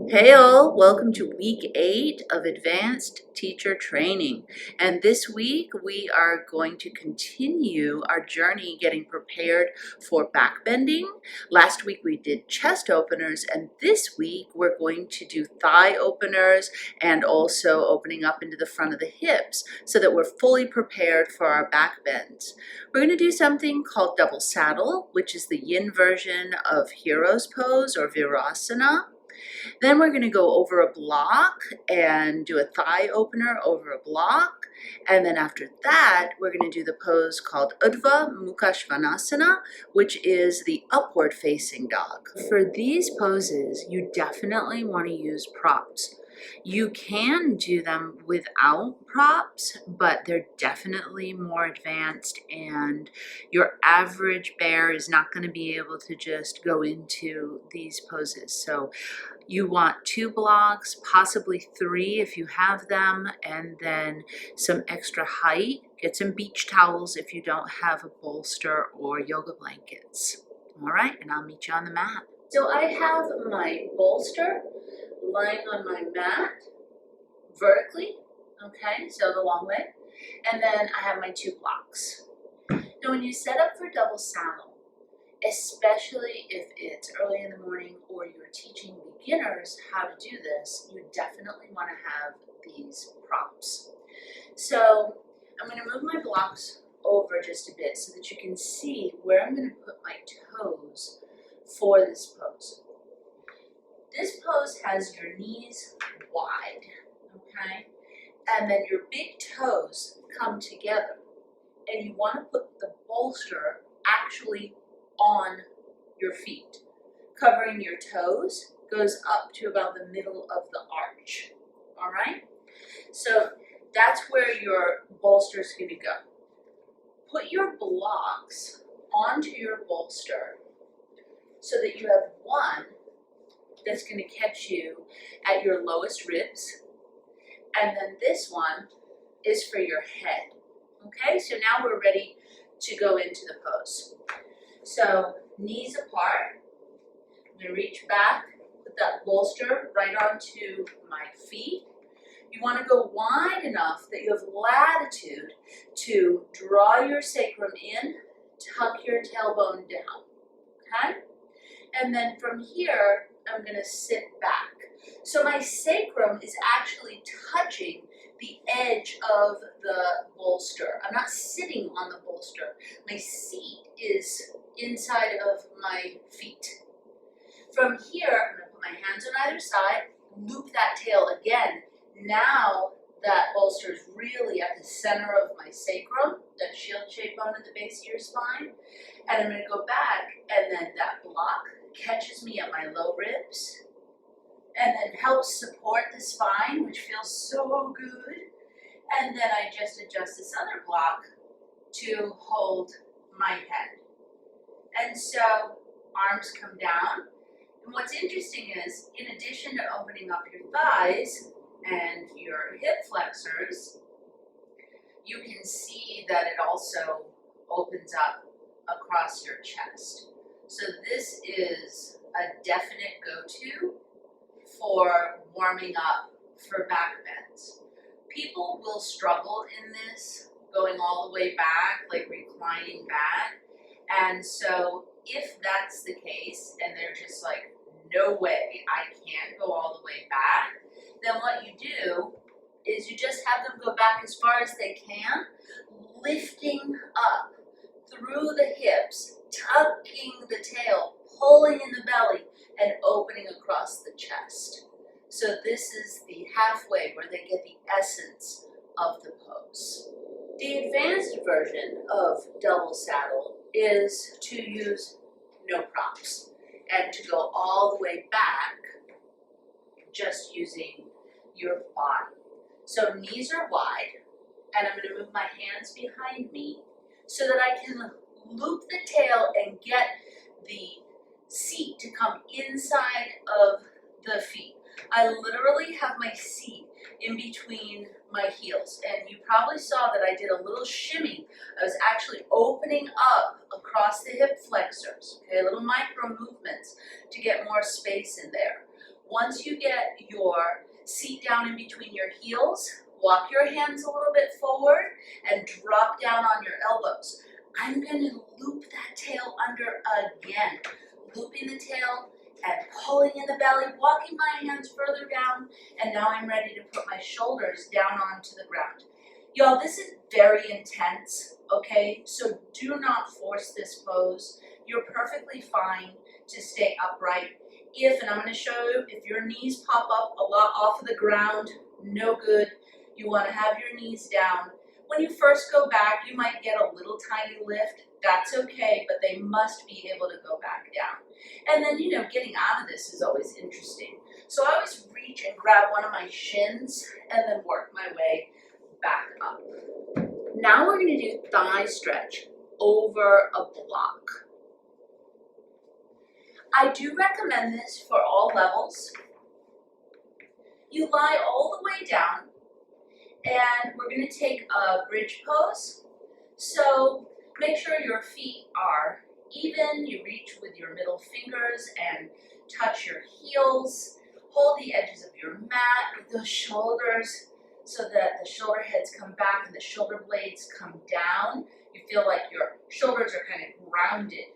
Hey all, welcome to week 8 of Advanced Teacher Training. And this week we are going to continue our journey getting prepared for backbending. Last week we did chest openers, and this week we're going to do thigh openers and also opening up into the front of the hips so that we're fully prepared for our back bends. We're going to do something called double saddle, which is the yin version of hero's pose or virasana. Then we're going to go over a block and do a thigh opener over a block. And then after that, we're going to do the pose called Urdhva Mukha Svanasana, which is the upward facing dog. For these poses, you definitely want to use props. You can do them without props, but they're definitely more advanced, and your average bear is not going to be able to just go into these poses. So you want 2 blocks, possibly 3 if you have them, and then some extra height. Get some beach towels if you don't have a bolster or yoga blankets. All right, and I'll meet you on the mat. So I have my bolster lying on my mat vertically, okay, so the long way, and then I have my 2 blocks. Now when you set up for double saddle, especially if it's early in the morning or you're teaching beginners how to do this, you definitely want to have these props. So I'm going to move my blocks over just a bit so that you can see where I'm going to put my toes for this pose. This pose has your knees wide, okay? And then your big toes come together. And you want to put the bolster actually on your feet. Covering your toes goes up to about the middle of the arch, all right? So that's where your bolster is going to go. Put your blocks onto your bolster so that you have one that's going to catch you at your lowest ribs, and then this one is for your head. Okay, so now we're ready to go into the pose. So knees apart, I'm going to reach back, put that bolster right onto my feet. You want to go wide enough that you have latitude to draw your sacrum in, tuck your tailbone down, okay? And then from here, I'm going to sit back. So my sacrum is actually touching the edge of the bolster. I'm not sitting on the bolster. My seat is inside of my feet. From here, I'm going to put my hands on either side, loop that tail again. Now that bolster is really at the center of my sacrum, that shield-shaped bone at the base of your spine. And I'm going to go back, and then that block catches me at my low ribs, and then helps support the spine, which feels so good. And then I just adjust this other block to hold my head. And so arms come down. And what's interesting is, in addition to opening up your thighs and your hip flexors, you can see that it also opens up across your chest. So this is a definite go-to for warming up for back bends. People will struggle in this, going all the way back, like reclining back. And so if that's the case, and they're just like, no way, I can't go all the way back, then what you do is you just have them go back as far as they can, lifting up through the hips, tucking the tail, pulling in the belly, and opening across the chest. So this is the halfway where they get the essence of the pose. The advanced version of double saddle is to use no props and to go all the way back just using your body. So knees are wide, and I'm going to move my hands behind me so that I can loop the tail and get the seat to come inside of the feet. I literally have my seat in between my heels, and you probably saw that I did a little shimmy. I was actually opening up across the hip flexors, okay, little micro movements to get more space in there. once you get your seat down in between your heels, walk your hands a little bit forward and drop down on your elbows. I'm going to loop that tail under again, looping the tail and pulling in the belly, walking my hands further down, and now I'm ready to put my shoulders down onto the ground. Y'all, this is very intense, okay? So do not force this pose. You're perfectly fine to stay upright. And I'm going to show you, if your knees pop up a lot off of the ground, no good. You want to have your knees down. When you first go back, you might get a little tiny lift. That's okay, but they must be able to go back down. And then, getting out of this is always interesting. So I always reach and grab one of my shins and then work my way back up. Now we're going to do thigh stretch over a block. I do recommend this for all levels. You lie all the way down, and we're going to take a bridge pose. So make sure your feet are even. You reach with your middle fingers and touch your heels. Hold the edges of your mat with those shoulders so that the shoulder heads come back and the shoulder blades come down. You feel like your shoulders are kind of grounded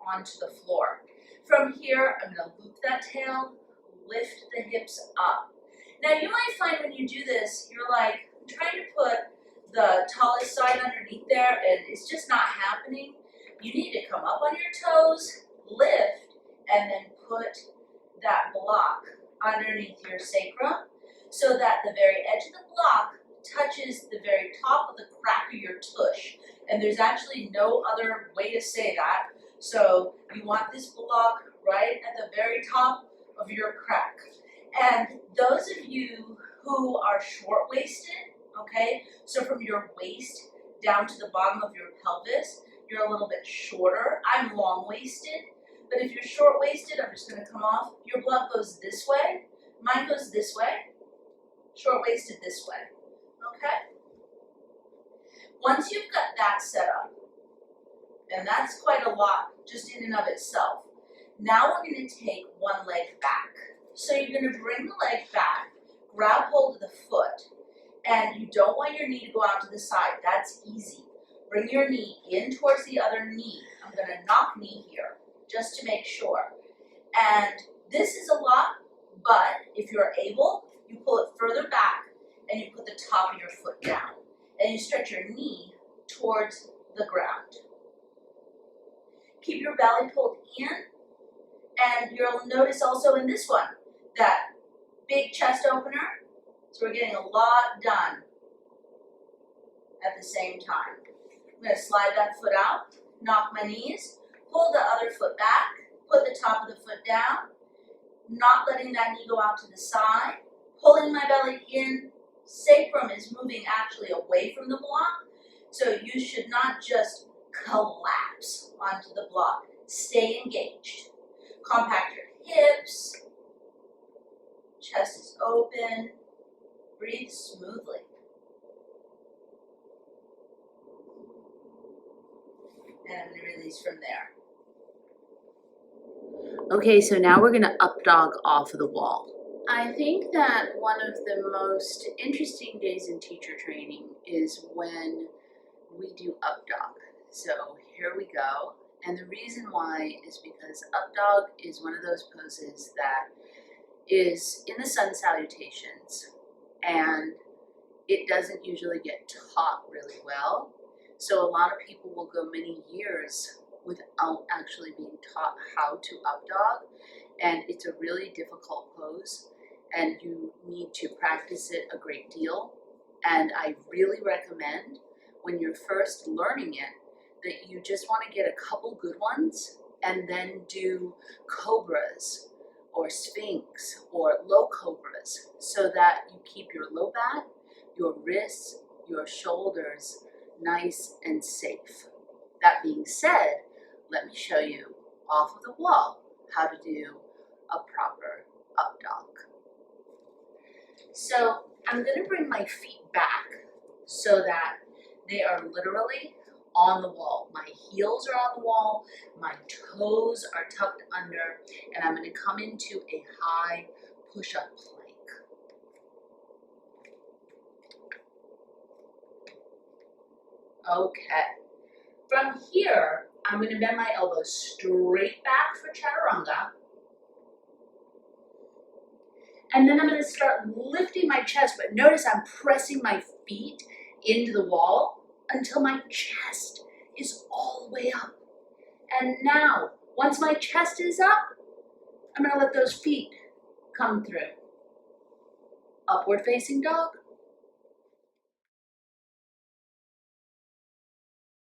onto the floor. From here, I'm going to loop that tail, lift the hips up. Now you might find when you do this, you're like trying to put the tallest side underneath there and it's just not happening. You need to come up on your toes, lift, and then put that block underneath your sacrum so that the very edge of the block touches the very top of the crack of your tush. And there's actually no other way to say that. So you want this block right at the very top of your crack. And those of you who are short-waisted, okay, so from your waist down to the bottom of your pelvis, you're a little bit shorter. I'm long-waisted, but if you're short-waisted, I'm just going to come off. Your blood goes this way. Mine goes this way. Short-waisted this way, okay? Once you've got that set up, and that's quite a lot just in and of itself, now we're going to take one leg back. So you're going to bring the leg back, grab hold of the foot, and you don't want your knee to go out to the side. That's easy. Bring your knee in towards the other knee. I'm going to knock knee here just to make sure. And this is a lot, but if you're able, you pull it further back and you put the top of your foot down. And you stretch your knee towards the ground. Keep your belly pulled in. And you'll notice also in this one, that big chest opener. So we're getting a lot done at the same time. I'm going to slide that foot out, knock my knees, pull the other foot back, put the top of the foot down, not letting that knee go out to the side, pulling my belly in. Sacrum is moving actually away from the block, so you should not just collapse onto the block. Stay engaged. Compact your hips, chest is open, breathe smoothly. And I'm going to release from there. Okay, so now we're going to up dog off of the wall. I think that one of the most interesting days in teacher training is when we do up dog. So here we go. And the reason why is because up dog is one of those poses that is in the sun salutations, and it doesn't usually get taught really well. So a lot of people will go many years without actually being taught how to up dog, and it's a really difficult pose, and you need to practice it a great deal. And I really recommend when you're first learning it that you just want to get a couple good ones and then do cobras or sphinx or low cobras so that you keep your low back, your wrists, your shoulders nice and safe. That being said, let me show you off of the wall how to do a proper up dog. So I'm going to bring my feet back so that they are literally on the wall. My heels are on the wall, my toes are tucked under, and I'm going to come into a high push-up plank. Okay. From here, I'm going to bend my elbows straight back for chaturanga. And then I'm going to start lifting my chest, but notice I'm pressing my feet into the wall until my chest is all the way up. And now, once my chest is up, I'm going to let those feet come through. Upward facing dog.